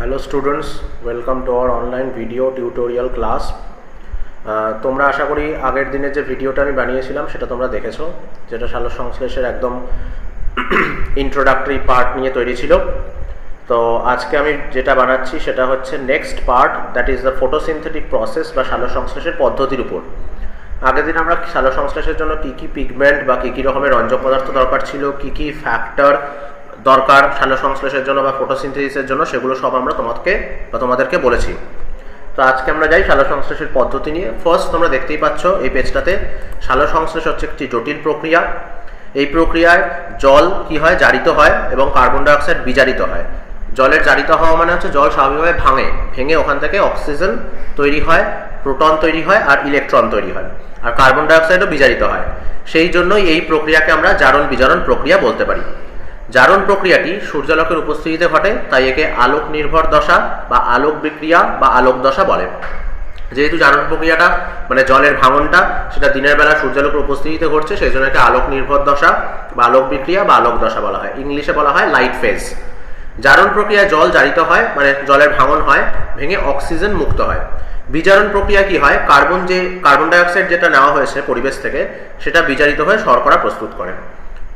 Hello students, welcome to our online video tutorial class. তোমরা আশা করি আগের দিনের যে ভিডিওটা আমি বানিয়েছিলাম সেটা তোমরা দেখেছো, যেটা সালোকসংশ্লেষের একদম ইন্ট্রোডাক্টরি পার্ট নিয়ে তৈরি ছিল। তো আজকে আমি যেটা বানাচ্ছি সেটা হচ্ছে next part, that is the photosynthetic process বা সালোকসংশ্লেষের পদ্ধতির উপর। আগের দিন আমরা সালোকসংশ্লেষের জন্য কী কী পিগমেন্ট বা কী কী রকমের রঞ্জক পদার্থ দরকার ছিল, কী কী ফ্যাক্টর দরকার সালোকসংশ্লেষের জন্য বা ফটোসিনথেসিসের জন্য, সেগুলো সব আমরা তোমাদেরকে বলেছি। তো আজকে আমরা যাই সালোকসংশ্লেষের পদ্ধতি নিয়ে। ফার্স্ট তোমরা দেখতেই পাচ্ছ এই পেজটাতে, সালোকসংশ্লেষ হচ্ছে একটি জটিল প্রক্রিয়া। এই প্রক্রিয়ায় জল কি হয়, জারিত হয় এবং কার্বন ডাইঅক্সাইড বিজারিত হয়। জলের জারিত হওয়া মানে হচ্ছে জল স্বাভাবিকভাবে ভেঙে ওখান থেকে অক্সিজেন তৈরি হয়, প্রোটন তৈরি হয় আর ইলেকট্রন তৈরি হয়, আর কার্বন ডাইঅক্সাইডও বিজারিত হয়। সেই জন্যই এই প্রক্রিয়াকে আমরা জারণ বিজারণ প্রক্রিয়া বলতে পারি। জারণ প্রক্রিয়াটি সূর্যালোকের উপস্থিতিতে ঘটে, তাই একে আলোক নির্ভর দশা বা আলোক বিক্রিয়া বা আলোক দশা বলে। যেহেতু জারণ প্রক্রিয়াটা মানে জলের ভাঙনটা সেটা দিনের বেলা সূর্যালোকের উপস্থিতিতে ঘটছে, সেই জন্য একে আলোক নির্ভর দশা বা আলোক বিক্রিয়া বা আলোক দশা বলা হয়। ইংলিশে বলা হয় লাইট ফেজ। জারণ প্রক্রিয়ায় জল জারিত হয়, মানে জলের ভাঙন হয়, ভেঙে অক্সিজেন মুক্ত হয়। বিজারণ প্রক্রিয়া কি হয়, কার্বন ডাইঅক্সাইড যেটা নেওয়া হয়েছে পরিবেশ থেকে সেটা বিজারিত হয়ে শর্করা প্রস্তুত করে।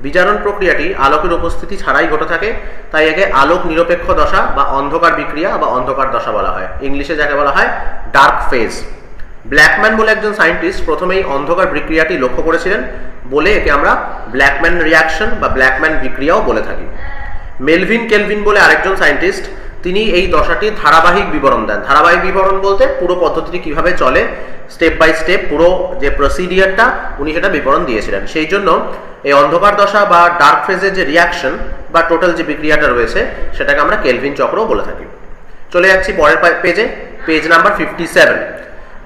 বিজারণ প্রক্রিয়াটি আলোকের উপস্থিতি ছাড়াই ঘটে থাকে, তাই একে আলোক নিরপেক্ষ দশা বা অন্ধকার বিক্রিয়া বা অন্ধকার দশা বলা হয়। ইংলিশে যাকে বলা হয় ডার্ক ফেজ। ব্ল্যাকম্যান বলে একজন সায়েন্টিস্ট প্রথমেই অন্ধকার বিক্রিয়াটি লক্ষ্য করেছিলেন বলে একে আমরা ব্ল্যাকম্যান রিয়াকশন বা ব্ল্যাকম্যান বিক্রিয়াও বলে থাকি। মেলভিন কেলভিন বলে আরেকজন সায়েন্টিস্ট, তিনি এই দশাটির ধারাবাহিক বিবরণ দেন। ধারাবাহিক বিবরণ বলতে পুরো পদ্ধতিটি কিভাবে চলে, স্টেপ বাই স্টেপ পুরো যে প্রসিডিয়ারটা উনি সেটা বিবরণ দিয়েছিলেন। সেই জন্য এই অন্ধকার দশা বা ডার্ক ফেজের যে রিয়াকশন বা টোটাল যে বিক্রিয়াটা রয়েছে সেটাকে আমরা কেলভিন চক্রও বলে থাকি। চলে যাচ্ছি পরের পেজে, পেজ নাম্বার 57।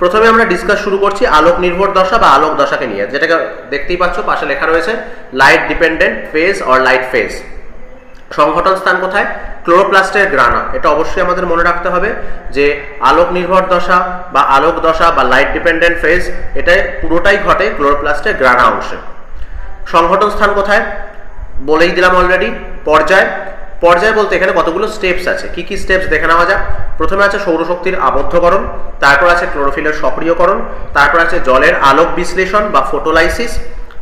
প্রথমে আমরা ডিসকাস শুরু করছি আলোক নির্ভর দশা বা আলোক দশাকে নিয়ে, যেটাকে দেখতেই পাচ্ছ পাশে লেখা রয়েছে light dependent phase or light phase. সংঘটন স্থান কোথায়? ক্লোরোপ্লাস্টের গ্রানা। এটা অবশ্যই আমাদের মনে রাখতে হবে যে আলোক নির্ভর দশা বা আলোক দশা বা লাইট ডিপেন্ডেন্ট ফেজ এটা পুরোটাই ঘটে ক্লোরোপ্লাস্টের গ্রানা অংশে। সংঘটন স্থান কোথায় বলেই দিলাম অলরেডি। পর্যায় বলতে এখানে কতগুলো স্টেপস আছে, কি কি স্টেপস দেখে নেওয়া যাক। প্রথমে আছে সৌরশক্তির আবদ্ধকরণ, তারপর আছে ক্লোরোফিলের সক্রিয়করণ, তারপর আছে জলের আলোক বিশ্লেষণ বা ফটোলাইসিস,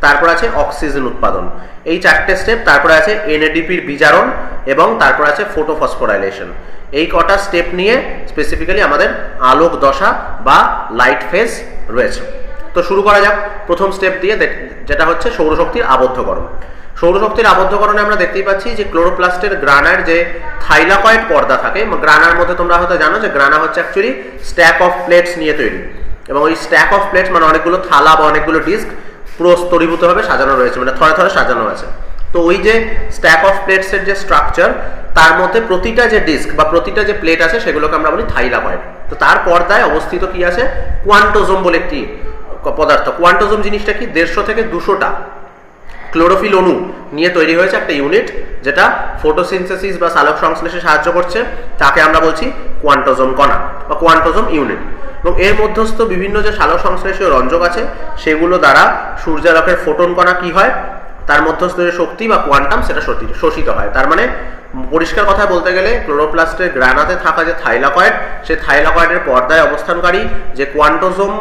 তারপর আছে অক্সিজেন উৎপাদন। এই চারটে স্টেপ। তারপরে আছে এনএডিপির বিজারণ এবং তারপর আছে ফটোফসফোরাইলেশন। এই কটা স্টেপ নিয়ে স্পেসিফিক্যালি আমাদের আলোক দশা বা লাইট ফেজ রয়েছে। তো শুরু করা যাক প্রথম স্টেপ দিয়ে, যেটা হচ্ছে সৌরশক্তির আবদ্ধকরণ। সৌরশক্তির আবদ্ধকরণে আমরা দেখতেই পাচ্ছি যে ক্লোরোপ্লাস্টের গ্রানার যে থাইলাকয়েড পর্দা থাকে, গ্রানার মধ্যে তোমরা হয়তো জানো যে গ্রানা হচ্ছে অ্যাকচুয়ালি স্ট্যাক অফ প্লেটস নিয়ে তৈরি, এবং ওই স্ট্যাক অফ প্লেটস মানে অনেকগুলো থালা বা অনেকগুলো ডিস্ক পুরো স্তরীভূতভাবে সাজানো রয়েছে, মানে থরে থরে সাজানো আছে। তো ওই যে স্ট্যাক অফ প্লেটসের যে স্ট্রাকচার, তার মধ্যে প্রতিটা যে ডিস্ক বা প্রতিটা যে প্লেট আছে সেগুলোকে আমরা বলি থাইলাকয়েড। তো তার পর্দায় অবস্থিত কি আছে, কোয়ান্টোজোম বলে একটি পদার্থ। কোয়ান্টোজোম জিনিসটা কি, 150 থেকে 200টা ক্লোরোফিল অণু নিয়ে তৈরি হয়েছে একটা ইউনিট, যেটা ফটোসিনথেসিস বা সালোক সংশ্লেষে সাহায্য করছে। তাকে আমরা বলছি কোয়ান্টোজোম কণা বা কোয়ান্টোজোম ইউনিট। এবং এর মধ্যস্থ বিভিন্ন যে সালোক সংশ্লেষীয় রঞ্জক আছে সেগুলো দ্বারা সূর্যালোকের ফোটন কণা কি হয়, তার মধ্যস্থ যে শক্তি বা কোয়ান্টাম সেটা শোষিত হয়। তার মানে পরিষ্কার কথা বলতে গেলে ক্লোরোপ্লাস্টের গ্রানাতে থাকা যে থাইলাকয়েড, সেই থাইলাকয়েডের পর্দায় অবস্থানকারী যে কোয়ান্টোজোম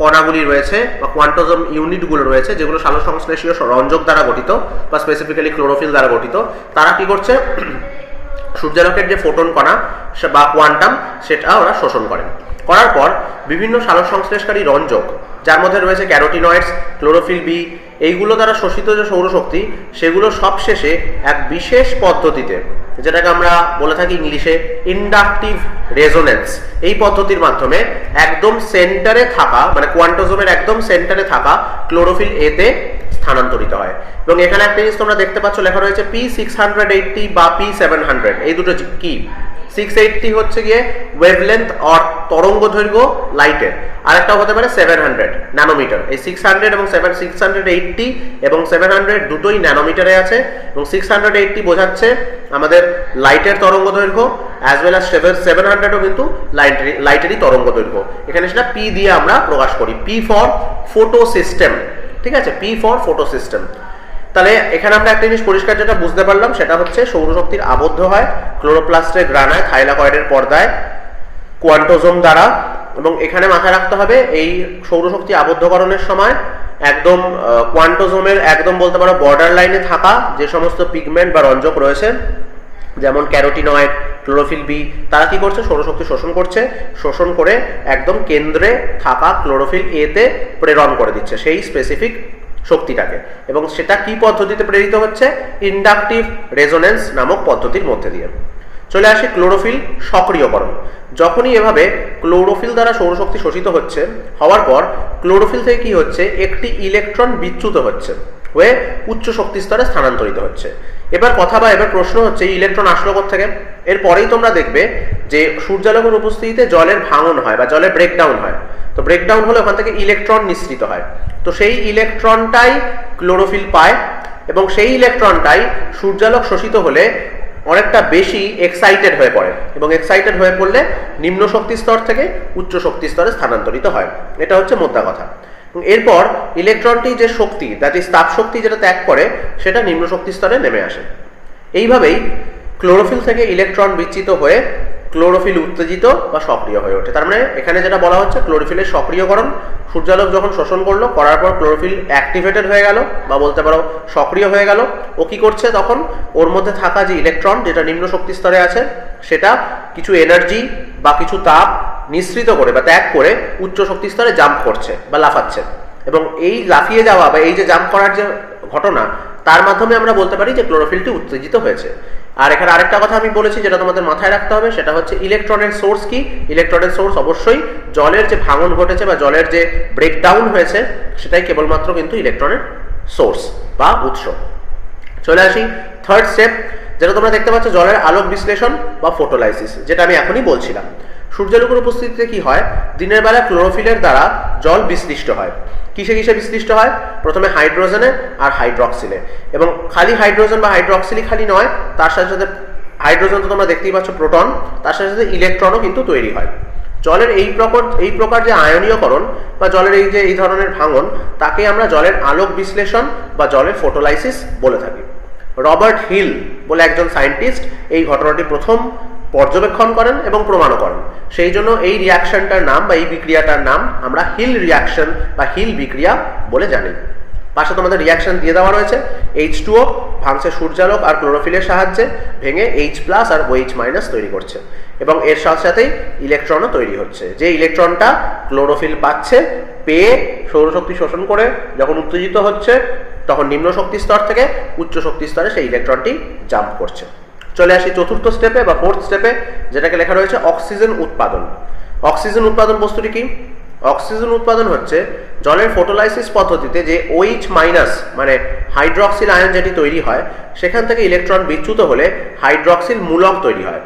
কণাগুলি রয়েছে বা কোয়ান্টোজোম ইউনিটগুলো রয়েছে, যেগুলো সালোক সংশ্লেষীয় রঞ্জক দ্বারা গঠিত বা স্পেসিফিক্যালি ক্লোরোফিল দ্বারা গঠিত, তারা কি করছে, সূর্যালোকের যে ফোটন কণা বা কোয়ান্টাম সেটা ওরা শোষণ করার পর বিভিন্ন সালোক সংশ্লেষকারী রঞ্জক, যার মধ্যে রয়েছে ক্যারোটিনয়েডস, ক্লোরোফিল বি, এইগুলো দ্বারা শোষিত যে সৌরশক্তি সেগুলো সবশেষে এক বিশেষ পদ্ধতিতে, যেটাকে আমরা বলে থাকি ইংলিশে ইন্ডাকটিভ রেজোনেন্স, এই পদ্ধতির মাধ্যমে একদম সেন্টারে থাকা মানে কোয়ান্টোজোমের একদম সেন্টারে থাকা ক্লোরোফিল এ তে স্থানান্তরিত হয়। এবং এখানে একটা জিনিস তোমরা দেখতে পাচ্ছ লেখা রয়েছে P680 বা P700। এই দুটো কি, 680 হচ্ছে গিয়ে ওয়েভলেন্থ অর তরঙ্গ দৈর্ঘ্য লাইটের, আরেকটা হতে পারে 700 ন্যানোমিটার। এই 600 এবং 680 এবং 700 দুটোই ন্যানোমিটারে আছে, এবং 680 বোঝাচ্ছে আমাদের লাইটের তরঙ্গ দৈর্ঘ্য, অ্যাজ ওয়েল অ্যাজ 700ও কিন্তু লাইটেরই তরঙ্গ দৈর্ঘ্য। এখানে সেটা পি দিয়ে আমরা প্রকাশ করি, পি ফর ফোটো সিস্টেম। ঠিক আছে, পি ফর ফোটো সিস্টেম। তাহলে এখানে আমরা একটা জিনিস পরিষ্কার যেটা বুঝতে পারলাম সেটা হচ্ছে সৌরশক্তির আবদ্ধ হয় ক্লোরোপ্লাস্টের গ্রানায় থাইলাকয়েডের পর্দায় কোয়ান্টোজোম দ্বারা। এবং এখানে মাথায় রাখতে হবে এই সৌরশক্তি আবদ্ধকরণের সময় একদম কোয়ান্টোজোমের একদম বলতে পারো বর্ডার লাইনে থাকা যে সমস্ত পিগমেন্ট বা রঞ্জক রয়েছে, যেমন ক্যারোটিনয়েড, ক্লোরোফিল বি, তারা কি করছে? সৌরশক্তি শোষণ করছে, শোষণ করে একদম কেন্দ্রে থাকা ক্লোরোফিল এ তে প্রেরণ করে দিচ্ছে সেই স্পেসিফিক শক্তিটাকে। এবং সেটা কি পদ্ধতিতে প্রেরিত হচ্ছে? ইন্ডাকটিভ রেজোনেন্স নামক পদ্ধতির মধ্যে দিয়ে। চলে আসি ক্লোরোফিল সক্রিয়করণ। যখনই এভাবে ক্লোরোফিল দ্বারা সৌরশক্তি শোষিত হচ্ছে, হওয়ার পর ক্লোরোফিল থেকে কি হচ্ছে? একটি ইলেকট্রন বিচ্যুত হচ্ছে, হয়ে উচ্চ শক্তি স্তরে স্থানান্তরিত হচ্ছে। এবার প্রশ্ন হচ্ছে এই ইলেকট্রন আসলো কোত্থেকে? এরপরেই তোমরা দেখবে যে সূর্যালোকের উপস্থিতিতে জলের ভাঙন হয় বা জলের ব্রেকডাউন হয়। তো ব্রেকডাউন হলে ওখান থেকে ইলেকট্রন নিঃসৃত হয়। তো সেই ইলেকট্রনটাই ক্লোরোফিল পায় এবং সেই ইলেকট্রনটাই সূর্যালোক শোষিত হলে অনেকটা বেশি এক্সাইটেড হয়ে পড়ে এবং এক্সাইটেড হয়ে পড়লে নিম্ন শক্তি স্তর থেকে উচ্চ শক্তি স্তরে স্থানান্তরিত হয়। এটা হচ্ছে মোদ্দা কথা। এরপর ইলেকট্রনটি যে শক্তি, দ্যাট ইজ তাপ শক্তি যেটা ত্যাগ করে, সেটা নিম্ন শক্তি স্তরে নেমে আসে। এইভাবেই ক্লোরোফিল থেকে ইলেকট্রন বিচ্যুত হয়ে ক্লোরোফিল উত্তেজিত বা সক্রিয় হয়ে ওঠে। তার মানে এখানে যেটা বলা হচ্ছে ক্লোরোফিলের সক্রিয়করণ, সূর্যালোক যখন শোষণ করলো, করার পর ক্লোরোফিল অ্যাক্টিভেটেড হয়ে গেল বা বলতে পারো সক্রিয় হয়ে গেল। ও কি করছে? তখন ওর মধ্যে থাকা যে ইলেকট্রন যেটা নিম্ন শক্তি স্তরে আছে, সেটা কিছু এনার্জি বা কিছু তাপ নিঃসৃত করে বা ত্যাগ করে উচ্চ শক্তি স্তরে জাম্প করছে বা লাফাচ্ছে। এবং এই লাফিয়ে যাওয়া বা এই যে জাম্প করার যে ঘটনা, তার মাধ্যমে আমরা বলতে পারি যে ক্লোরোফিলটি উত্তেজিত হয়েছে। আর এখানে আরেকটা কথা আমি বলেছি যেটা তোমাদের মাথায় রাখতে হবে, সেটা হচ্ছে ইলেকট্রনের সোর্স কি? ইলেকট্রনের সোর্স অবশ্যই জলের যে ভাঙন ঘটেছে বা জলের যে ব্রেকডাউন হয়েছে, সেটাই কেবলমাত্র কিন্তু ইলেকট্রনের সোর্স বা উৎস। চলে আসি থার্ড স্টেপ, যেটা তোমরা দেখতে পাচ্ছ, জলের আলোক বিশ্লেষণ বা ফটোলাইসিস, যেটা আমি এখনই বলছিলাম। সূর্যালোকের উপস্থিতিতে কি হয়? দিনের বেলা ক্লোরোফিলের দ্বারা জল বিশ্লিষ্ট হয়। কিসে কিসে বিশ্লিষ্ট হয়? প্রথমে হাইড্রোজেনে আর হাইড্রক্সিলে। এবং খালি হাইড্রোজেন বা হাইড্রক্সিলই খালি নয়, তার সাথে সাথে হাইড্রোজেন তো তোমরা দেখতেই পাচ্ছ, প্রোটন, তার সাথে সাথে ইলেকট্রনও কিন্তু তৈরি হয়। জলের এই প্রকার যে আয়নীয়করণ বা জলের এই ধরনের ভাঙন, তাকে আমরা জলের আলোক বিশ্লেষণ বা জলের ফটোলাইসিস বলে থাকি। রবার্ট হিল বলে একজন সায়েন্টিস্ট এই ঘটনাটি প্রথম পর্যবেক্ষণ করেন এবং প্রমাণও করেন। সেই জন্য এই রিয়াকশনটার নাম বা এই বিক্রিয়াটার নাম আমরা হিল রিয়াকশন বা হিল বিক্রিয়া বলে জানি। পাশে তোমাদের রিয়াকশন দিয়ে দেওয়া রয়েছে। H2O ভাঙছে সূর্যালোক আর ক্লোরোফিলের সাহায্যে, ভেঙে H+ আর OH- তৈরি করছে এবং এর সাথে সাথেই ইলেকট্রনও তৈরি হচ্ছে। যে ইলেকট্রনটা ক্লোরোফিল পাচ্ছে, পেয়ে সৌরশক্তি শোষণ করে যখন উত্তেজিত হচ্ছে, তখন নিম্ন শক্তি স্তর থেকে উচ্চ শক্তি স্তরে সেই ইলেকট্রনটি জাম্প করছে। চলে আসি চতুর্থ স্টেপে বা ফোর্থ স্টেপে, যেটাকে লেখা রয়েছে অক্সিজেন উৎপাদন। অক্সিজেন উৎপাদন বস্তুটি কি? অক্সিজেন উৎপাদন হচ্ছে জলের ফটোলাইসিস পদ্ধতিতে যে OH- মানে হাইড্রক্সিল আয়ন যেটি তৈরি হয়, সেখান থেকে ইলেকট্রন বিচ্যুত হলে হাইড্রক্সিল মূলক তৈরি হয়।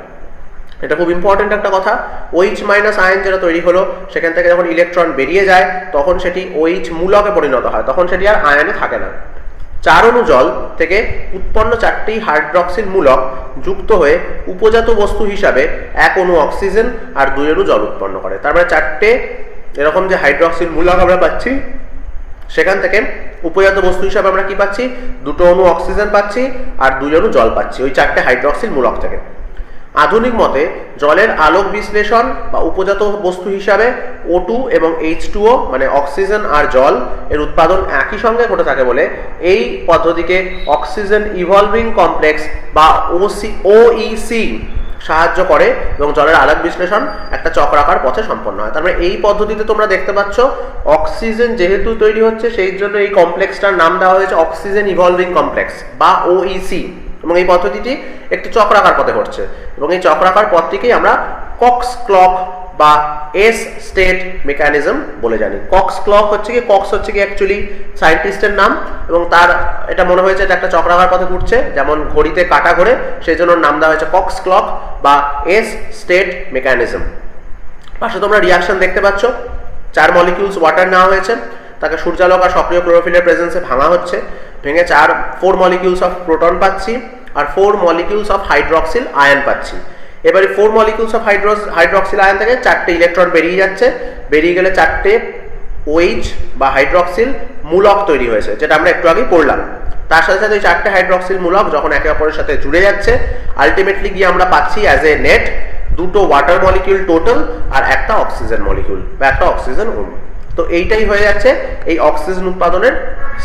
এটা খুব ইম্পর্টেন্ট একটা কথা। OH- আয়ন যেটা তৈরি হলো, সেখান থেকে যখন ইলেকট্রন বেরিয়ে যায়, তখন সেটি OH মূলকে পরিণত হয়, তখন সেটি আর আয়নে থাকে না। 4 অণু জল থেকে উৎপন্ন 4টি হাইড্রক্সিল মূলক যুক্ত হয়ে উপজাত বস্তু হিসাবে 1 অণু অক্সিজেন আর 2 অণু জল উৎপন্ন করে। তার মানে 4টে এরকম যে হাইড্রক্সিল মূলক আমরা পাচ্ছি, সেখান থেকে উপজাত বস্তু হিসাবে আমরা কি পাচ্ছি? 2 অণু অক্সিজেন পাচ্ছি আর 2 অণু জল পাচ্ছি ওই 4টে হাইড্রক্সিল মূলক থেকে। আধুনিক মতে জলের আলোক বিশ্লেষণ বা উপজাত বস্তু হিসাবে O2 এবং H2O মানে অক্সিজেন আর জল এর উৎপাদন একই সঙ্গে ঘটে থাকে বলে এই পদ্ধতিকে অক্সিজেন ইভলভিং কমপ্লেক্স বা OEC সাহায্য করে এবং জলের আলোক বিশ্লেষণ একটা চক্রাকার পথে সম্পন্ন হয়। তার মানে এই পদ্ধতিতে তোমরা দেখতে পাচ্ছ অক্সিজেন যেহেতু তৈরি হচ্ছে, সেই জন্য এই কমপ্লেক্সটার নাম দেওয়া হয়েছে অক্সিজেন ইভলভিং কমপ্লেক্স বা OEC। এবং এই পদ্ধতিটি একটি চক্রাকার পথে ঘটছে এবং এই চক্রাকার পথটিকেই আমরা কক্স ক্লক বা এস স্টেট মেকানিজম বলে জানি। কক্স ক্লক হচ্ছে কি, কক্স হচ্ছে কি অ্যাকচুয়ালি সায়েন্টিস্টের নাম এবং তার এটা মনে হয়েছে এটা একটা চক্রাকার পথে ঘুরছে, যেমন ঘড়িতে কাঁটা ঘোরে, সেই জন্য নাম দেওয়া হয়েছে কক্স ক্লক বা এস স্টেট মেকানিজম। পাশে তোমরা রিয়াকশন দেখতে পাচ্ছ, 4 মলিকিউলস ওয়াটার নেওয়া হয়েছে, তাকে সূর্যালোক আর সক্রিয় ক্লোরোফিলের প্রেজেন্সে ভাঙা হচ্ছে, ভেঙে 4 মলিকিউলস অফ প্রোটন পাচ্ছি আর 4 মলিকিউলস অফ হাইড্রক্সিল আয়ন পাচ্ছি। এবারে 4 মলিকিউলস অফ হাইড্রক্সিল আয়ন থেকে 4টে ইলেকট্রন বেরিয়ে যাচ্ছে, বেরিয়ে গেলে 4টে OH বা হাইড্রক্সিল মূলক তৈরি হয়েছে, যেটা আমরা একটু আগেই পড়লাম। তার সাথে সাথে ওই 4টে হাইড্রক্সিল মূলক যখন একে অপরের সাথে জুড়ে যাচ্ছে আলটিমেটলি গিয়ে আমরা পাচ্ছি অ্যাজ এ নেট দুটো ওয়াটার মলিকিউল টোটাল আর একটা অক্সিজেন মলিকিউল বা একটা অক্সিজেন অণু। তো এইটাই হয়ে যাচ্ছে এই অক্সিজেন উৎপাদনের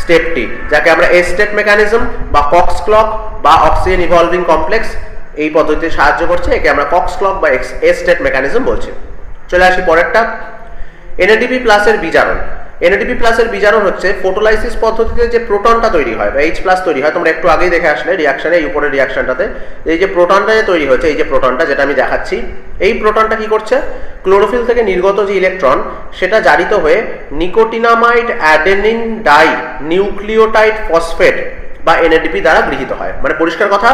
স্টেপটি, যাকে আমরা এস স্টেট মেকানিজম বা কক্স ক্লক বা অক্সিজেন ইভলভিং কমপ্লেক্স এই পদ্ধতিতে সাহায্য করছে। একে আমরা কক্স ক্লক বা এস স্টেট মেকানিজম বলছি। চলে আসি পরেরটা, এনএডিপি প্লাসের বিজারণ। এনএডিপি প্লাসের বিজারণ হচ্ছে ফটোলাইসিস পদ্ধতিতে যে প্রোটনটা তৈরি হয় বা এইচ প্লাস তৈরি হয়, তোমরা একটু আগেই দেখে আসলে রিয়াকশনে এই উপরের রিয়াকশনটাতে এই যে প্রোটনটা যে তৈরি হচ্ছে, এই যে প্রোটনটা যেটা আমি দেখাচ্ছি, এই প্রোটনটা কি করছে, ক্লোরোফিল থেকে নির্গত যে ইলেকট্রন সেটা জারিত হয়ে nicotinamide adenine dinucleotide phosphate বা এনএডিপি দ্বারা গৃহীত হয়। মানে পরিষ্কার কথা,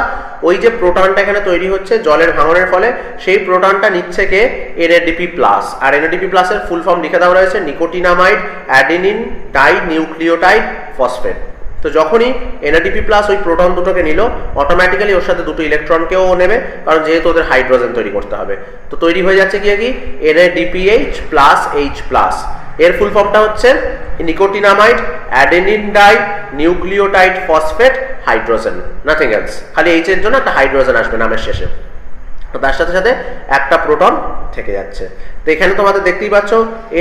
ওই যে প্রোটনটা এখানে তৈরি হচ্ছে জলের ভাঙনের ফলে, সেই প্রোটনটা নিচ্ছে কে, এনএডিপি প্লাস। আর এনএডিপি প্লাসের ফুল ফর্ম লিখে দেওয়া রয়েছে nicotinamide adenine dinucleotide phosphate. তো যখনই এনএডিপি প্লাস ওই প্রোটন দুটোকে নিল, অটোমেটিক্যালি ওর সাথে দুটো ইলেকট্রনকেও নেবে, কারণ যেহেতু ওদের হাইড্রোজেন তৈরি করতে হবে। তো তৈরি হয়ে যাচ্ছে কি এনএডিপিএইচ প্লাস এইচ প্লাস। এর ফুল ফর্মটা হচ্ছে nicotinamide adenine dinucleotide phosphate hydrogen, nothing else. খালি এইচ এর জন্য একটা হাইড্রোজেন আসবে নামের শেষে, তো তার সাথে সাথে একটা প্রোটন থেকে যাচ্ছে। তো এখানে তোমাদের দেখতেই পাচ্ছ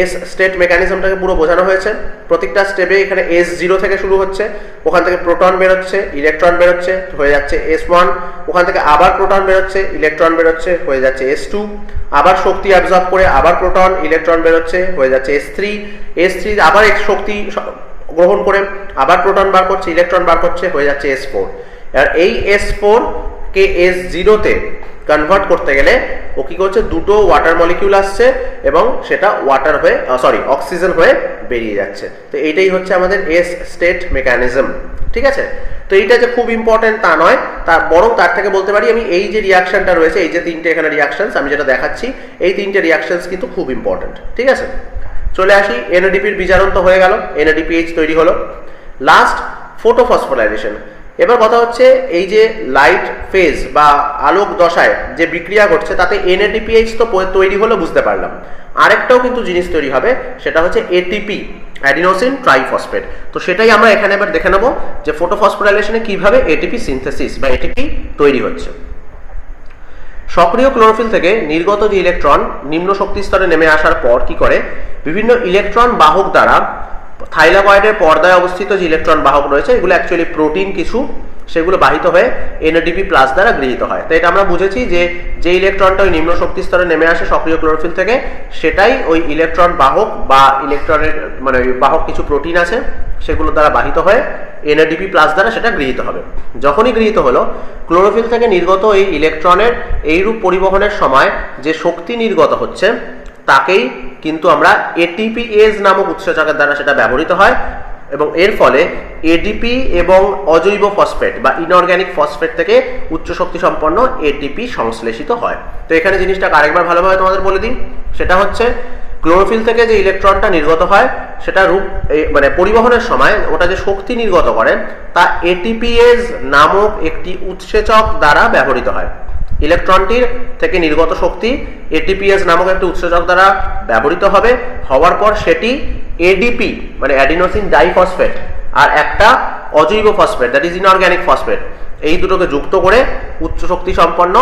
এস স্টেট মেকানিজমটাকে পুরো বোঝানো হয়েছে। প্রত্যেকটা স্টেপে এখানে S0 থেকে শুরু হচ্ছে, ওখান থেকে প্রোটন বেরোচ্ছে, ইলেকট্রন বেরোচ্ছে, হয়ে যাচ্ছে S1, ওখান থেকে আবার প্রোটন বেরোচ্ছে, ইলেকট্রন বেরোচ্ছে, হয়ে যাচ্ছে S2, আবার শক্তি অ্যাবজর্ব করে আবার প্রোটন ইলেকট্রন বেরোচ্ছে, হয়ে যাচ্ছে S3 আবার এক শক্তি গ্রহণ করে আবার প্রোটন বার করছে, ইলেকট্রন বার করছে, হয়ে যাচ্ছে S4। আর এই S4 কে S0 তে কনভার্ট করতে গেলে ও কি করছে, দুটো ওয়াটার মলিকিউল আসছে এবং সেটা ওয়াটার হয়ে অক্সিজেন হয়ে বেরিয়ে যাচ্ছে। তো এইটাই হচ্ছে আমাদের এস স্টেট মেকানিজম, ঠিক আছে। তো এইটা যে খুব ইম্পর্টেন্ট তা নয়, বরং তার থেকে বলতে পারি আমি এই যে রিয়াকশনটা রয়েছে, এই যে তিনটে এখানে রিয়াকশনস আমি যেটা দেখাচ্ছি, এই তিনটে রিয়াকশনস কিন্তু খুব ইম্পর্টেন্ট, ঠিক আছে। চলে আসি, এনএডিপির বিজারণ তো হয়ে গেল, এনএডিপিএইচ তৈরি হলো। Last photophosphorylation. এবার কথা হচ্ছে এই যে লাইট ফেজ বা আলোক দশায় যে বিক্রিয়া ঘটছে তাতে এনএডিপিএইচ তো তৈরি হলো, বুঝতে পারলাম। আরেকটাও কিন্তু জিনিস তৈরি হবে, সেটা হচ্ছে এটিপি, অ্যাডিনোসিন ট্রাইফসফেট। তো সেটাই আমরা এখানে এবার দেখে নেব যে ফটোফসফোরাইলেশনে কিভাবে এটিপি সিনথেসিস বা এটিপি তৈরি হচ্ছে। সক্রিয় ক্লোরোফিল থেকে নির্গত যে ইলেকট্রন নিম্ন শক্তি স্তরে নেমে আসার পর কি করে, বিভিন্ন ইলেকট্রন বাহক দ্বারা থাইলাকয়েডের পর্দায় অবস্থিত যে ইলেকট্রন বাহক রয়েছে, এগুলো অ্যাকচুয়ালি প্রোটিন কিছু, সেগুলো বাহিত হয়ে এনএডিপি প্লাস দ্বারা গৃহীত হয়। তো এটা আমরা বুঝেছি যে ইলেকট্রনটা ওই নিম্ন শক্তি স্তরে নেমে আসে সক্রিয় ক্লোরোফিল থেকে, সেটাই ওই ইলেকট্রন বাহক বা ইলেকট্রনের মানে বাহক কিছু প্রোটিন আছে, সেগুলো দ্বারা বাহিত হয়ে এনএডিপি প্লাস দ্বারা সেটা গৃহীত হবে। যখনই গৃহীত হলো, ক্লোরোফিল থেকে নির্গত এই ইলেকট্রনের এইরূপ পরিবহনের সময় যে শক্তি নির্গত হচ্ছে তাকেই কিন্তু আমরা এটিপিএজ নামক উৎসেচকের দ্বারা সেটা ব্যবহৃত হয়, এবং এর ফলে এডিপি এবং অজৈব ফসফেট বা ইনঅর্গ্যানিক ফসফেট থেকে উচ্চ শক্তি সম্পন্ন এটিপি সংশ্লেষিত হয়। তো এখানে জিনিসটা আরেকবার ভালোভাবে তোমাদের বলে দিই, সেটা হচ্ছে ক্লোরোফিল থেকে যে ইলেকট্রনটা নির্গত হয় সেটা মানে পরিবহনের সময় ওটা যে শক্তি নির্গত করে তা এটিপিএজ নামক একটি উৎসেচক দ্বারা ব্যবহৃত হয়। ইলেকট্রনটির থেকে নির্গত শক্তি এটিপিএস নামক একটি উৎসেচক দ্বারা ব্যবহৃত হবে, হওয়ার পর সেটি এডিপি মানে অ্যাডিনোসিন ডাইফসফেট আর একটা অজৈব phosphate that is inorganic phosphate, এই দুটোকে যুক্ত করে উচ্চ শক্তি সম্পন্ন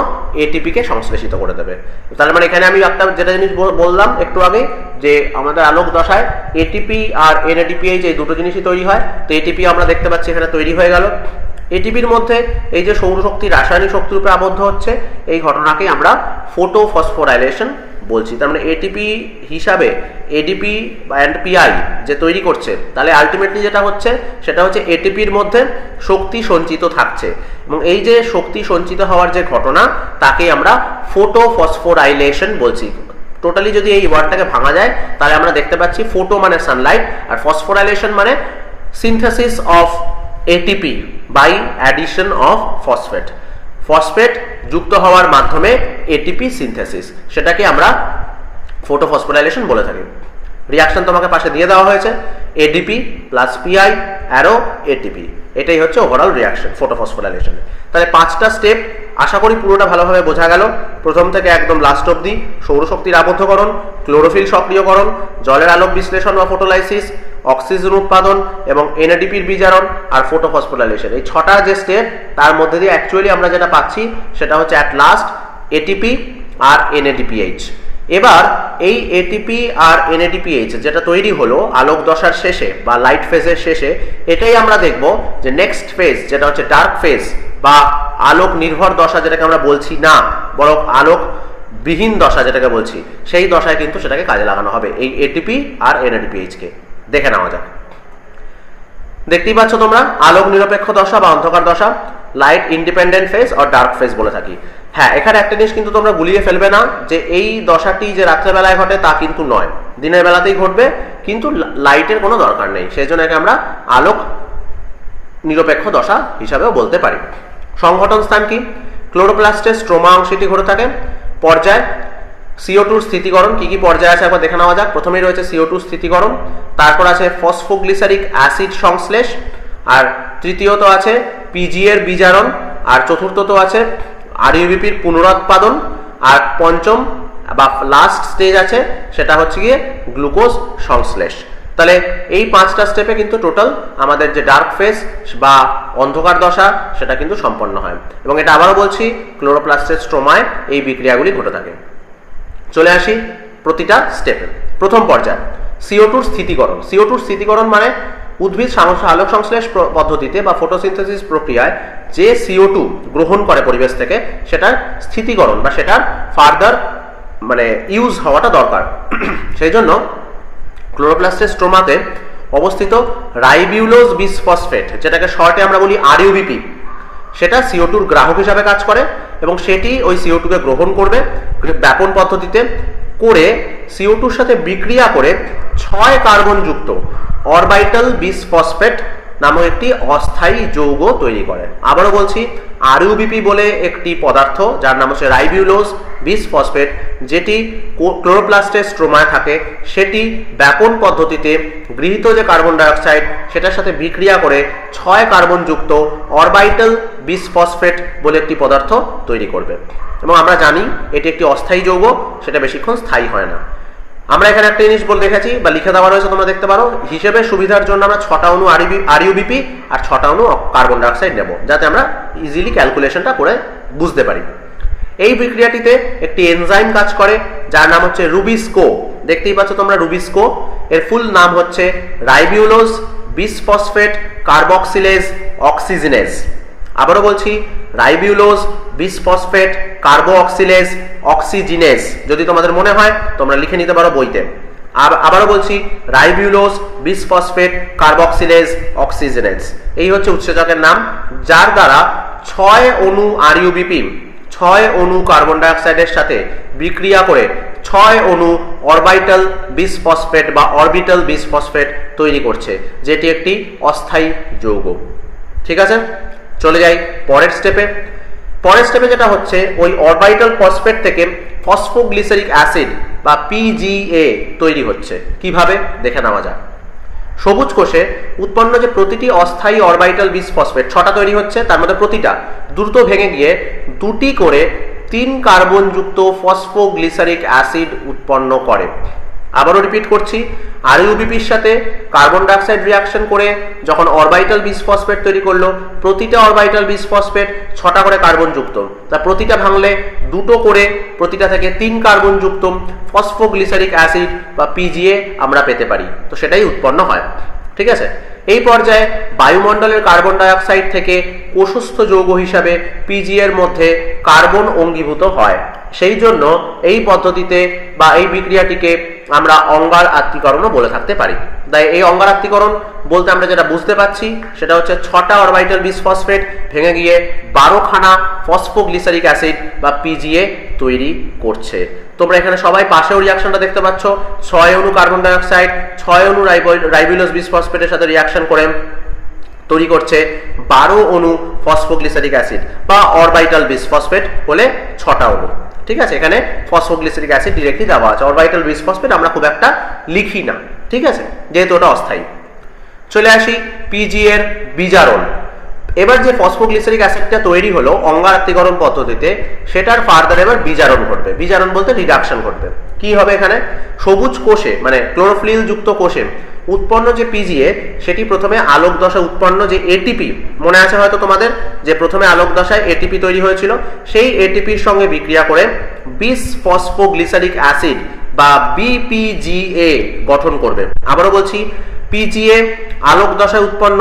এটিপিকে সংশ্লেষিত করে দেবে। তার মানে এখানে আমি একটা যেটা জিনিস বললাম একটু আগে, যে আমাদের আলোক দশায় এটিপি আর এনএডিপিএইচ এই দুটো জিনিসই তৈরি হয়। তো এটিপি আমরা দেখতে পাচ্ছি এখানে তৈরি হয়ে গেল। এটিপির মধ্যে এই যে সৌরশক্তি রাসায়নিক শক্তিরূপে আবদ্ধ হচ্ছে, এই ঘটনাকে আমরা ফটোফসফোরাইলেশন বলছি। তার মানে এটিপি হিসাবে এডিপি অ্যান্ড পিআই যে তৈরি করছে, তাহলে আলটিমেটলি যেটা হচ্ছে সেটা হচ্ছে এটিপির মধ্যে শক্তি সঞ্চিত থাকছে, এবং এই যে শক্তি সঞ্চিত হওয়ার যে ঘটনা তাকে আমরা ফটোফসফোরাইলেশন বলছি। টোটালি যদি এই ওয়ার্ডটাকে ভাঙা যায় তাহলে আমরা দেখতে পাচ্ছি ফোটো মানে সানলাইট আর ফসফোরাইলেশন মানে synthesis of ATP by addition of phosphate. Phosphate যুক্ত হওয়ার মাধ্যমে এটিপি সিনথেসিস, সেটাকে আমরা ফটোফসফোরাইলেশন বলে থাকি। রিয়াকশন তোমাকে পাশে দিয়ে দেওয়া হয়েছে, ADP plus PI arrow ATP, এটাই হচ্ছে ওভারঅল রিয়াকশন ফটোফসফোরাইলেশন। তাহলে 5টা স্টেপ আশা করি পুরোটা ভালোভাবে বোঝা গেল, প্রথম থেকে একদম লাস্ট অবধি। সৌরশক্তির আবদ্ধকরণ, ক্লোরোফিল সক্রিয়করণ, জলের আলোক বিশ্লেষণ বা ফটোলাইসিস, অক্সিজেন উৎপাদন এবং এনএডিপির বিজারণ আর ফটোফসফোরাইলেশন। এই 6টা যে স্টেপ, তার মধ্যে দিয়ে অ্যাকচুয়ালি আমরা যেটা পাচ্ছি সেটা হচ্ছে অ্যাট লাস্ট এটিপি আর এনএডিপিএইচ। এবার এই এটিপি আর এনএডিপিএইচ যেটা তৈরি হলো আলোক দশার শেষে বা লাইট ফেজের শেষে, এটাই আমরা দেখব যে নেক্সট ফেজ যেটা হচ্ছে ডার্ক ফেজ বা আলোক নির্ভর দশা, যেটাকে আমরা বলছি না বরং আলোক বিহীন দশা যেটাকে বলছি, সেই দশায় কিন্তু সেটাকে কাজে লাগানো হবে এই এটিপি আর এনএডিপিএইচ কে। দেখে নেওয়া যাক। দেখতেই পাচ্ছ তোমরা আলোক নিরপেক্ষ দশা বা অন্ধকার দশা, লাইট ইন্ডিপেন্ডেন্ট ফেজ আর ডার্ক ফেজ বলে থাকি। হ্যাঁ, এখানে একটা জিনিস কিন্তু তোমরা গুলিয়ে ফেলবে না যে এই দশাটি যে রাত্রেবেলায় ঘটে তা কিন্তু নয়, দিনের বেলাতেই ঘটবে, কিন্তু লাইটের কোনো দরকার নেই, সেই জন্য একে আমরা আলোক নিরপেক্ষ দশা হিসাবেও বলতে পারি। সংঘটন স্থান কি? ক্লোরোপ্লাস্টের স্ট্রোমা অংশটি ঘটে থাকে। পর্যায় CO2 স্থিতিকরণ, কি কি পর্যায় আছে একবার দেখে নেওয়া যাক। প্রথমেই রয়েছে CO2 স্থিতিকরণ, তারপর আছে ফসফোগ্লিসারিক অ্যাসিড সংশ্লেষ, আর তৃতীয়ত আছে PGA এর বিজারণ, আর চতুর্থত আছে RUBPর পুনরুৎপাদন, আর পঞ্চম বা লাস্ট স্টেজ আছে সেটা হচ্ছে গিয়ে গ্লুকোজ সংশ্লেষ। তাহলে এই 5টা স্টেপে কিন্তু টোটাল আমাদের যে ডার্ক ফেজ বা অন্ধকার দশা সেটা কিন্তু সম্পন্ন হয়। এবং এটা আবারও বলছি, ক্লোরোপ্লাস্টের স্ট্রোমায় এই বিক্রিয়াগুলি ঘটে থাকে। চলে আসি প্রতিটা স্টেপে। প্রথম পর্যায় CO2 স্থিতিকরণ। CO2 স্থিতিকরণ মানে উদ্ভিদ আলোক সংশ্লেষ পদ্ধতিতে বা ফটোসিনথেসিস প্রক্রিয়ায় যে CO2 গ্রহণ করে পরিবেশ থেকে, সেটার স্থিতিকরণ বা সেটার ফার্দার মানে ইউজ হওয়াটা দরকার। সেই জন্য ক্লোরোপ্লাস্টের স্ট্রোমাতে অবস্থিত রাইবিউলোজ বিসফসফেট, যেটাকে শর্টে আমরা বলি RUBP, সেটা CO2 গ্রাহক হিসাবে কাজ করে এবং সেটি ওই CO2 কে গ্রহণ করবে ব্যাপন পদ্ধতিতে করে CO2 সাথে বিক্রিয়া করে 6 কার্বন যুক্ত অরবিটাল বিসফসফেট নামক একটি অস্থায়ী যৌগ তৈরি করে। আবারও বলছি, RUBP বলে একটি পদার্থ যার নাম হচ্ছে রাইবিউলোজ বিসফসফেট, যেটি ক্লোরোপ্লাস্টের স্ট্রোমায় থাকে, সেটি ব্যাপন পদ্ধতিতে গৃহীত যে কার্বন ডাইঅক্সাইড সেটার সাথে বিক্রিয়া করে 6 কার্বন যুক্ত অরবিটাল বিসফসফেট বলে একটি পদার্থ তৈরি করবে। এবং আমরা জানি এটি একটি অস্থায়ী যৌগ, সেটা বেশিক্ষণ স্থায়ী হয় না। আমরা এখানে একটা জিনিস বলে দেখেছি বা লিখে দেওয়া রয়েছে, তোমরা দেখতে পারো। হিসেবে সুবিধার জন্য আমরা 6টা অণু RUBP আর 6টা অণু কার্বন ডাইঅক্সাইড নেব, যাতে আমরা ইজিলি ক্যালকুলেশনটা করে বুঝতে পারি। এই বিক্রিয়াটিতে একটি এনজাইম কাজ করে যার নাম হচ্ছে রুবিস্কো। দেখতেই পাচ্ছ তোমরা রুবিস্কো, এর ফুল নাম হচ্ছে রাইবিউলোজ বিসফসফেট কার্বক্সিলেজ অক্সিজেনেজ। আবারও বলছি, রাইবিউলোজ বিসফসফেট কার্বক্সিলেজ অক্সিজিনেজ। যদি তোমাদের মনে হয় তোমরা লিখে নিতে পারো বইতে। আবারও বলছি, রাইবিউলোজ বিসফসফেট কার্বক্সিলেজ অক্সিজেনেজ। এই হচ্ছে উৎসেচকের নাম, যার দ্বারা 6 অণু RUBP 6 অণু কার্বন ডাইঅক্সাইডের সাথে বিক্রিয়া করে 6 অণু অরবিটাল বিসফসফেট বা অরবিটাল বিসফসফেট তৈরি করছে, যেটি একটি অস্থায়ী যৌগ। ঠিক আছে, চলে যাই পরের স্টেপে। পরের স্টেপে যেটা হচ্ছে, ওই অরবিটাল ফসফেট থেকে ফসফোগ্লিসারিক অ্যাসিড বা PGA তৈরি হচ্ছে। কিভাবে দেখে নেওয়া যাক। সবুজ কোষে উৎপন্ন যে প্রতিটি অস্থায়ী অরবিটাল বিসফসফেট 6টা তৈরি হচ্ছে, তার মধ্যে প্রতিটা দ্রুত ভেঙে গিয়ে 2টি করে 3 কার্বন যুক্ত ফসফোগ্লিসারিক অ্যাসিড উৎপন্ন করে। আবারও রিপিট করছি, RUBPর সাথে কার্বন ডাইঅক্সাইড রিয়াকশন করে যখন অরবিটাল বিসফসফেট তৈরি করলো, প্রতিটা অরবিটাল বিসফসফেট 6টা করে কার্বন যুক্ত, তা প্রতিটা ভাঙলে 2টো করে প্রতিটা থেকে 3 কার্বন যুক্ত ফসফোগ্লিসারিক অ্যাসিড বা PGA আমরা পেতে পারি। তো সেটাই উৎপন্ন হয়। ঠিক আছে, এই পর্যায়ে বায়ুমণ্ডলের কার্বন ডাইঅক্সাইড থেকে কোষস্থ যৌগ হিসাবে PGA এর মধ্যে কার্বন অঙ্গীভূত হয়। সেই জন্য এই পদ্ধতিতে বা এই বিক্রিয়াটিকে আমরা অঙ্গার আত্তীকরণও বলে থাকতে পারি। তাই এই অঙ্গার আত্তীকরণ বলতে আমরা যেটা বুঝতে পারছি সেটা হচ্ছে 6টা অরবিটাল বিসফসফেট ভেঙে গিয়ে 12খানা ফসফোগ্লিসারিক অ্যাসিড বা PGA তৈরি করছে। তোমরা এখানে সবাই পাশেও রিয়াকশনটা দেখতে পাচ্ছ। 6 অণু কার্বন ডাইঅক্সাইড 6 অণু রাইবিউলোজ বিসফসফেটের সাথে রিয়াকশন করে তৈরি করছে 12 অণু ফসফোগ্লিসারিক অ্যাসিড বা অরবিটাল বিসফসফেট হলে 6টা অণু। ঠিক আছে, এখানে ফসফোগ্লিসারিক অ্যাসিড ডিরেক্টলি দেওয়া আছে। অরবিটাল বিসফসফেট আমরা খুব একটা লিখি না, ঠিক আছে, যেহেতু ওটা অস্থায়ী। চলে আসি PGA এর বিজারণ। এবার যে ফসফোগ্লিসারিক অ্যাসিডটা তৈরি হলো অঙ্গার আত্তীকরণ পদ্ধতিতে, সেটার ফার্দার এবার বিজারণ ঘটবে। বিজারণ বলতে রিডাকশন ঘটবে। কি হবে এখানে? সবুজ কোষে মানে ক্লোরোফিল যুক্ত কোষে উৎপন্ন যে পিজিএ সেটি প্রথমে আলোক দশায় উৎপন্ন যে এটিপি, মনে আছে হয়তো তোমাদের যে প্রথমে আলোক দশায় এটিপি তৈরি হয়েছিল, সেই এটিপির সঙ্গে বিক্রিয়া করে বিস ফসফোগ্লিসারিক অ্যাসিড বা বিপিজিএ গঠন করবে। আবারও বলছি, পিজিএ আলোক দশায় উৎপন্ন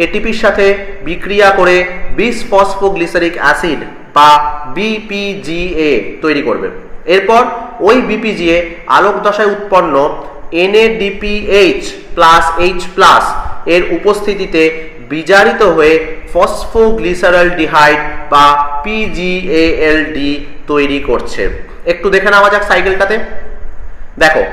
এটিপির সাথে বিক্রিয়া করে বিস ফসফোগ্লিসারিক অ্যাসিড বা বিপিজিএ তৈরি করবে। এরপর ওই বিপিজিএ আলোক দশায় উৎপন্ন NADPH প্লাস H প্লাস এর উপস্থিতিতে বিজারিত হয়ে ফসফোগ্লিসারালডিহাইড বা PGALD তৈরি করছে। একটু দেখে নেওয়া যাক সাইকেলটাতে। দেখো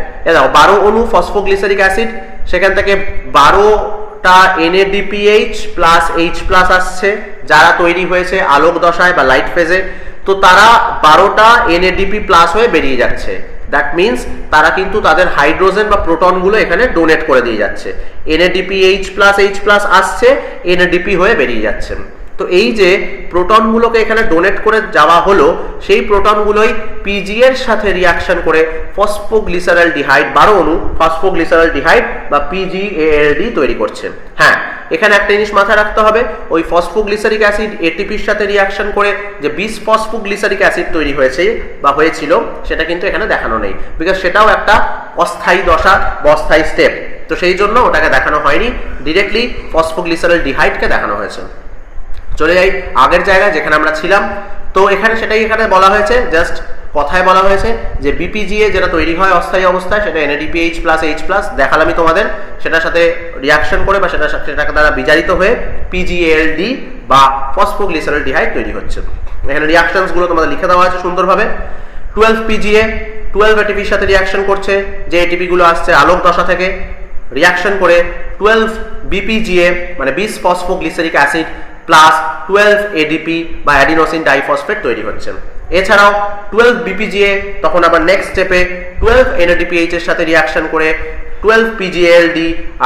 12 অণু ফসফোগ্লিসারিক অ্যাসিড, সেখান থেকে 12টা NADPH প্লাস H প্লাস আসছে যারা তৈরি হয়েছে আলোক দশায় বা লাইট ফেজে। তো তারা 12টা NADP প্লাস হয়ে বেরিয়ে যাচ্ছে। দ্যাট মিনস তারা কিন্তু তাদের হাইড্রোজেন বা প্রোটনগুলো এখানে ডোনেট করে দিয়ে যাচ্ছে। NADPH প্লাস H প্লাস আসছে, NADP হয়ে বেরিয়ে যাচ্ছে। তো এই যে প্রোটনগুলোকে এখানে ডোনেট করে যাওয়া হলো, সেই প্রোটনগুলোই পিজি এর সাথে রিয়াকশন করে ফসফোগ্লিসারালডিহাইড 12 অণু ফসফোগ্লিসারালডিহাইড বা PGALD তৈরি করছে। হ্যাঁ, এখানে একটা জিনিস মাথায় রাখতে হবে, ওই ফসফোগ্লিসারিক অ্যাসিড এটিপির সাথে রিয়াকশন করে যে বিস ফসফোগ্লিসারিক অ্যাসিড তৈরি হয়েছে বা হয়েছিল সেটা কিন্তু এখানে দেখানো নেই, বিকজ সেটাও একটা অস্থায়ী দশা বা অস্থায়ী স্টেপ। তো সেই জন্য ওটাকে দেখানো হয়নি, ডিরেক্টলি ফসফোগ্লিসারালডিহাইডকে দেখানো হয়েছে। চলে যাই আগের জায়গায় যেখানে আমরা ছিলাম। তো এখানে সেটাই এখানে বলা হয়েছে, জাস্ট কথায় বলা হয়েছে যে বিপিজিএ যেটা তৈরি হয় অস্থায়ী অবস্থায় সেটা NADPH প্লাস H প্লাস দেখালামই তোমাদের, সেটার সাথে রিয়াকশন করে বা সেটাকে দ্বারা বিজারিত হয়ে PGALD বা ফসফোগ্লিসারালডিহাইড তৈরি হচ্ছে। এখানে রিয়াকশনসগুলো তোমাদের লিখে দেওয়া আছে সুন্দরভাবে। 12 PGA 12 এটিপির সাথে রিয়াকশন করছে, যে এটিপি গুলো আসছে আলোক দশা থেকে, রিয়াকশন করে 12 BPGA মানে বিস ফসফোগ্লিসারিক অ্যাসিড প্লাস 12 ADP বা অ্যাডিনোসিন ডাইফসফেট তৈরি হচ্ছে। এছাড়াও 12 BPGA তখন আবার নেক্সট স্টেপে 12 NADPH এর সাথে রিয়াকশন করে 12 PGALD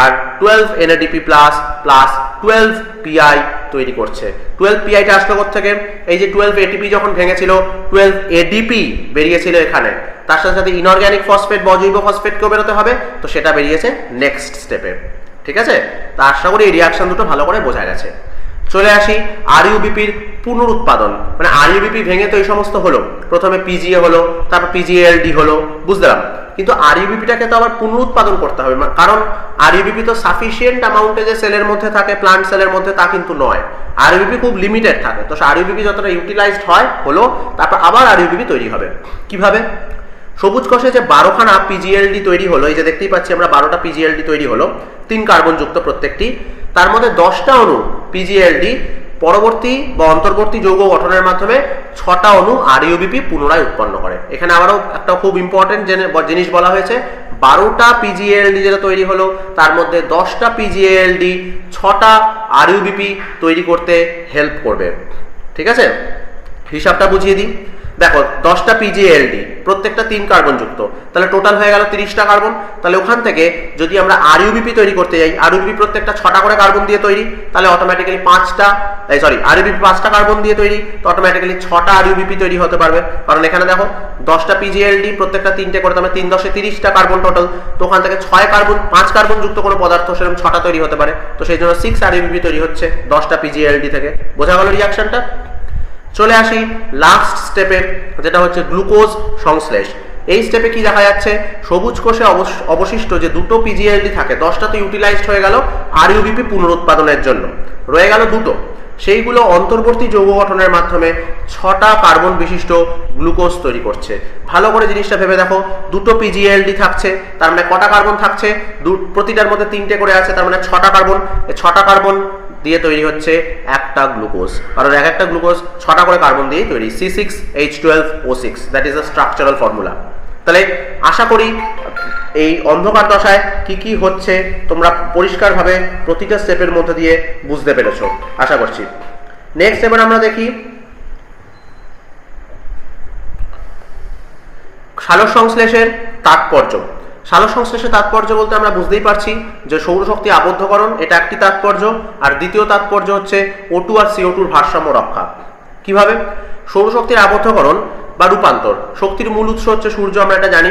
আর 12 NADP প্লাস প্লাস 12 PI তৈরি করছে। 12 PIটা আসলো থেকে, এই যে 12 ATP যখন ভেঙেছিল 12 ADP বেরিয়েছিল এখানে, তার সাথে সাথে ইনঅর্গানিক ফসফেট বা অজৈব ফসফেটকেও বেরোতে হবে, তো সেটা বেরিয়েছে নেক্সট স্টেপে। ঠিক আছে, তা আশা করি এই রিয়াকশন দুটো ভালো করে বোঝা গেছে। চলে আসি RUBPর পুনরুৎপাদন, মানে RUBP ভেঙে তো এই সমস্ত হলো, প্রথমে PGA হলো, তারপর PGALD হলো, বুঝলাম, কিন্তু RUBPটাকে তো আবার পুনরুৎপাদন করতে হবে, কারণ RUBP তো সাফিসিয়েন্ট অ্যামাউন্টে যে সেলের মধ্যে থাকে প্লান্ট সেলের মধ্যে তা কিন্তু নয়, RUBP খুব লিমিটেড থাকে। তো RUBP যতটা ইউটিলাইজড হয় হলো, তারপর আবার RUBP তৈরি হবে। কিভাবে? সবুজ কোষে যে 12খানা PGALD তৈরি হলো, এই যে দেখতেই পাচ্ছি আমরা 12টা PGALD তৈরি হলো, 3 কার্বন যুক্ত প্রত্যেকটি, তার মধ্যে 10টা অণু PGALD পরবর্তী বা অন্তর্বর্তী যৌগ গঠনের মাধ্যমে 6টা অণু RUBP পুনরায় উৎপন্ন করে। এখানে আবারও একটা খুব ইম্পর্টেন্ট জিনিস বলা হয়েছে, 12টা PGALD যেটা তৈরি হলো তার মধ্যে 10টা PGALD 6টা RUBP তৈরি করতে হেল্প করবে। ঠিক আছে, হিসাবটা বুঝিয়ে দিই। দেখো 10টা PGALD প্রত্যেকটা 3 কার্বন যুক্ত, তাহলে টোটাল হয়ে গেল 30টা কার্বন। তাহলে ওখান থেকে যদি আমরা RUBP তৈরি করতে যাই, RUBP প্রত্যেকটা 6টা করে কার্বন দিয়ে তৈরি, তাহলে অটোমেটিক্যালি RUBP 5টা কার্বন দিয়ে তৈরি, তো অটোমেটিক্যালি 6টা RUBP তৈরি হতে পারবে। কারণ এখানে দেখো 10টা PGALD প্রত্যেকটা 3টে করে, তাহলে 3 10 30টা কার্বন টোটাল, তো ওখান থেকে 5 কার্বন যুক্ত কোনো পদার্থ সেরকম 6টা তৈরি হতে পারে, তো সেই জন্য 6 RUBP তৈরি হচ্ছে 10টা PGALD থেকে। বোঝা গেল রিয়াকশনটা? চলে আসি লাস্ট স্টেপে, যেটা হচ্ছে গ্লুকোজ সংশ্লেষ। এই স্টেপে কি দেখা যাচ্ছে, সবুজ কোষে অবশিষ্ট যে দুটো PGALD থাকে, 10টা তো ইউটিলাইজড হয়ে গেল RUBP পুনরুৎপাদনের জন্য, রয়ে গেল দুটো, সেইগুলো অন্তর্বর্তী যৌগ গঠনের মাধ্যমে 6টা কার্বন বিশিষ্ট গ্লুকোজ তৈরি করছে। ভালো করে জিনিসটা ভেবে দেখো, দুটো PGALD থাকছে, তার মানে কটা কার্বন থাকছে, প্রতিটার মধ্যে 3টে করে আছে, তার মানে 6টা কার্বন। এই 6টা কার্বন দিয়ে তৈরি হচ্ছে একটা গ্লুকোজ, কারণ এক একটা গ্লুকোজ 6টা করে কার্বন দিয়ে তৈরি, C6H12O6, that is a structural formula. তাহলে আশা করি এই অন্ধকার দশায় কি কি হচ্ছে তোমরা পরিষ্কারভাবে প্রতিটা স্টেপের মধ্যে দিয়ে বুঝতে পেরেছো, আশা করছি। নেক্সট এবার আমরা দেখি সালোক সংশ্লেষের তাৎপর্য। সালোক সংশ্লেষের তাৎপর্য বলতে আমরা বুঝতেই পারছি যে সৌরশক্তি আবদ্ধকরণ এটা একটি তাৎপর্য, আর দ্বিতীয় তাৎপর্য হচ্ছে O2 আর CO2-র ভারসাম্য রক্ষা। কিভাবে? সৌরশক্তির আবদ্ধকরণ বা রূপান্তর, শক্তির মূল উৎস হচ্ছে সূর্য, আমরা এটা জানি,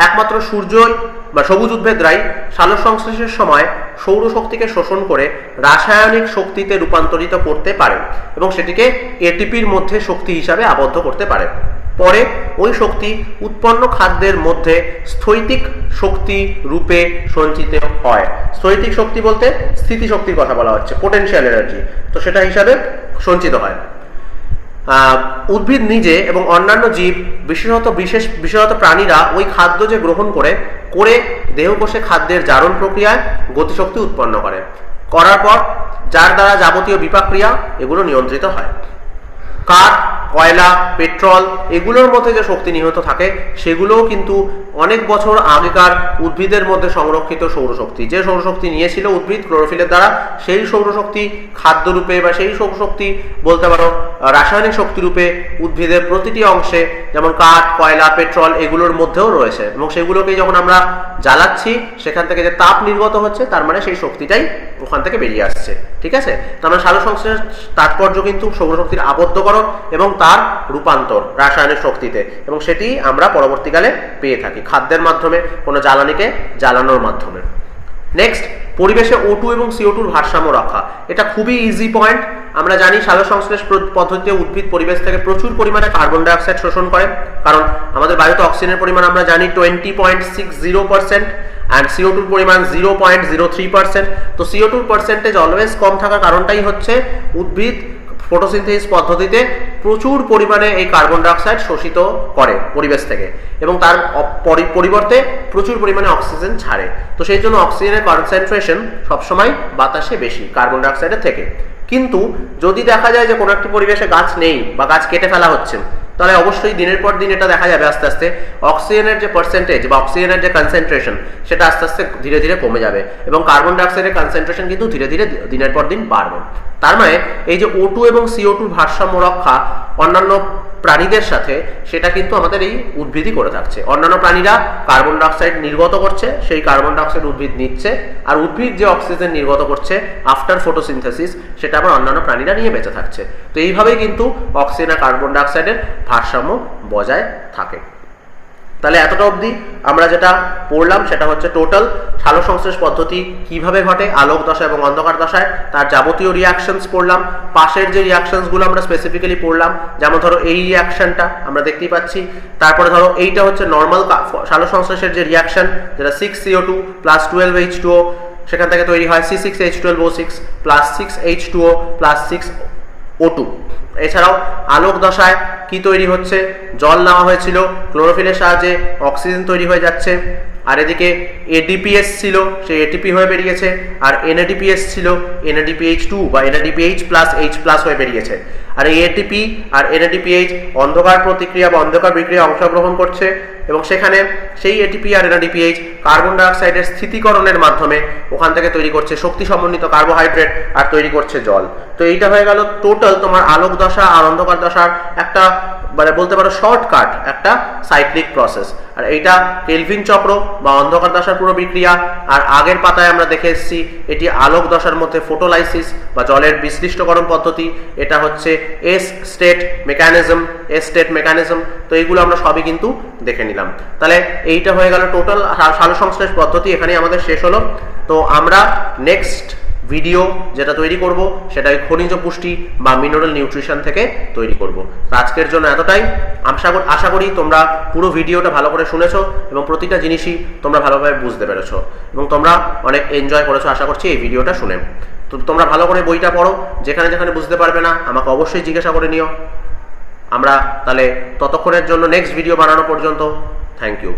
একমাত্র সূর্যই বা সবুজ উদ্ভিদরাই সালোক সংশ্লেষের সময় সৌরশক্তিকে শোষণ করে রাসায়নিক শক্তিতে রূপান্তরিত করতে পারে এবং সেটিকে এটিপির মধ্যে শক্তি হিসাবে আবদ্ধ করতে পারে। পরে ওই শক্তি উৎপন্ন খাদ্যের মধ্যে স্থৈতিক শক্তি রূপে সঞ্চিত হয়। স্থৈতিক শক্তি বলতে স্থিতিশক্তির কথা বলা হচ্ছে, পোটেনশিয়াল এনার্জি, তো সেটা হিসাবে সঞ্চিত হয়। উদ্ভিদ নিজে এবং অন্যান্য জীব বিশেষত প্রাণীরা ওই খাদ্য যে গ্রহণ করে দেহকোষে খাদ্যের জারণ প্রক্রিয়ায় গতিশক্তি উৎপন্ন করার পর যার দ্বারা যাবতীয় বিপাক্রিয়া এগুলো নিয়ন্ত্রিত হয়। কাঠ, কয়লা, পেট্রোল এগুলোর মধ্যে যে শক্তি নিহিত থাকে সেগুলোও কিন্তু অনেক বছর আগেকার উদ্ভিদের মধ্যে সংরক্ষিত সৌরশক্তি। যে সৌরশক্তি নিয়েছিল উদ্ভিদ ক্লোরোফিলের দ্বারা, সেই সৌরশক্তি খাদ্যরূপে বা সেই সৌরশক্তি বলতে পারো রাসায়নিক শক্তিরূপে উদ্ভিদের প্রতিটি অংশে, যেমন কাঠ, কয়লা, পেট্রোল এগুলোর মধ্যেও রয়েছে এবং সেগুলোকে যখন আমরা জ্বালাচ্ছি সেখান থেকে যে তাপ নির্গত হচ্ছে তার মানে সেই শক্তিটাই ওখান থেকে বেরিয়ে আসছে। ঠিক আছে, তার মানে সালোক সংশ্লেষের তাৎপর্য কিন্তু সৌরশক্তির আবদ্ধকরণ এবং তার রূপান্তর রাসায়নিক শক্তিতে, এবং সেটি আমরা পরবর্তীকালে পেয়ে থাকি খাদ্যের মাধ্যমে, কোনো জ্বালানিকে জ্বালানোর মাধ্যমে। নেক্সট, পরিবেশে O2 এবং CO2 ভারসাম্য রক্ষা। এটা খুবই ইজি পয়েন্ট। আমরা জানি সালোক সংশ্লেষ পদ্ধতিতে উদ্ভিদ পরিবেশ থেকে প্রচুর পরিমাণে কার্বন ডাইঅক্সাইড শোষণ করে, কারণ আমাদের বায়ুতে অক্সিজেনের পরিমাণ আমরা জানি 20.60% and CO2 পরিমাণ 0.03%। তো CO2 পার্সেন্টেজ অলওয়েজ কম থাকার কারণটাই হচ্ছে উদ্ভিদ ফটোসিনথেসিস পদ্ধতিতে প্রচুর পরিমাণে এই কার্বন ডাইঅক্সাইড শোষিত করে পরিবেশ থেকে এবং তার পরিবর্তে প্রচুর পরিমাণে অক্সিজেন ছাড়ে। তো সেই জন্য অক্সিজেনের কনসেন্ট্রেশন সবসময় বাতাসে বেশি কার্বন ডাইঅক্সাইডের থেকে। কিন্তু যদি দেখা যায় যে কোনো একটি পরিবেশে গাছ নেই বা গাছ কেটে ফেলা হচ্ছে, তাহলে অবশ্যই দিনের পর দিন এটা দেখা যাবে আস্তে আস্তে অক্সিজেনের যে পার্সেন্টেজ বা অক্সিজেনের যে কনসেন্ট্রেশন সেটা আস্তে আস্তে ধীরে ধীরে কমে যাবে এবং কার্বন ডাইঅক্সাইডের কনসেন্ট্রেশন কিন্তু ধীরে ধীরে দিনের পর দিন বাড়বে। তার মানে এই যে O2 এবং CO2 ভারসাম্য রক্ষা অন্যান্য প্রাণীদের সাথে, সেটা কিন্তু আমাদের এই উদ্ভিদই করে থাকছে। অন্যান্য প্রাণীরা কার্বন ডাইঅক্সাইড নির্গত করছে, সেই কার্বন ডাইঅক্সাইড উদ্ভিদ নিচ্ছে, আর উদ্ভিদ যে অক্সিজেন নির্গত করছে আফটার ফটোসিনথেসিস সেটা আবার অন্যান্য প্রাণীরা নিয়ে বেঁচে থাকছে। তো এইভাবেই কিন্তু অক্সিজেন আর কার্বন ডাইঅক্সাইডের ভারসাম্য বজায় থাকে। তাহলে এতটা অবধি আমরা যেটা পড়লাম সেটা হচ্ছে টোটাল সালোক সংশ্লেষ পদ্ধতি কিভাবে ঘটে আলোক দশা এবং অন্ধকার দশায়, তার যাবতীয় রিয়াকশনস পড়লাম। পাশের যে রিয়াকশনসগুলো আমরা স্পেসিফিক্যালি পড়লাম, যেমন ধরো এই রিয়াকশনটা আমরা দেখতেই পাচ্ছি, তারপরে ধরো এইটা হচ্ছে নর্মাল সালোক সংশ্লেষের যে রিয়াকশন, যেটা 6CO2 + 12H2O, সেখান থেকে তৈরি হয় C6H12O6 + 6H2O + 6O2। এছাড়াও আলোক দশায় কি তৈরি হচ্ছে, জল নেওয়া হয়েছিল, ক্লোরোফিলের সাহায্যে অক্সিজেন তৈরি হয়ে যাচ্ছে, আর এদিকে ADPS ছিল, সেই ATP হয়ে বেরিয়েছে, আর NADPS ছিল, NADPH2 বা NADPH+H+ হয়ে বেরিয়েছে। আর এই ATP আর NADPH অন্ধকার প্রতিক্রিয়া বা অন্ধকার বিক্রিয়া অংশগ্রহণ করছে এবং সেখানে সেই ATP আর NADPH কার্বন ডাইঅক্সাইডের স্থিতিকরণের মাধ্যমে ওখান থেকে তৈরি করছে শক্তি সমন্বিত কার্বোহাইড্রেট আর তৈরি করছে জল। তো এইটা হয়ে গেল টোটাল তোমার আলোক দশা আর অন্ধকার দশার একটা মানে বলতে পারো শর্টকাট একটা সাইক্লিক প্রসেস। আর এইটা কেলভিন চক্র বা অন্ধকার দশার পুরো বিক্রিয়া। আর আগের পাতায় আমরা দেখে এসেছি এটি আলোক দশার মধ্যে ফটোলাইসিস বা জলের বিশ্লিষ্টকরণ পদ্ধতি, এটা হচ্ছে এস স্টেট মেকানিজম। তো এইগুলো আমরা সবই কিন্তু দেখে নিলাম। তাহলে এইটা হয়ে গেল টোটাল সালোক সংশ্লেষ পদ্ধতি, এখানেই আমাদের শেষ হলো। তো আমরা নেক্সট ভিডিও যেটা তৈরি করব সেটা খনিজ পুষ্টি বা মিনারেল নিউট্রিশন থেকে তৈরি করব। তো আজকের জন্য এতটাই। আশা করি তোমরা পুরো ভিডিওটা ভালো করে শুনেছো এবং প্রতিটা জিনিসই তোমরা ভালোভাবে বুঝতে পেরেছো এবং তোমরা অনেক এনজয় করেছো আশা করছি এই ভিডিওটা শুনে। তো তোমরা ভালো করে বইটা পড়ো, যেখানে যেখানে বুঝতে পারবে না আমাকে অবশ্যই জিজ্ঞাসা করে নিও। আমরা তাহলে ততক্ষণের জন্য নেক্সট ভিডিও বানানো পর্যন্ত থ্যাংক ইউ।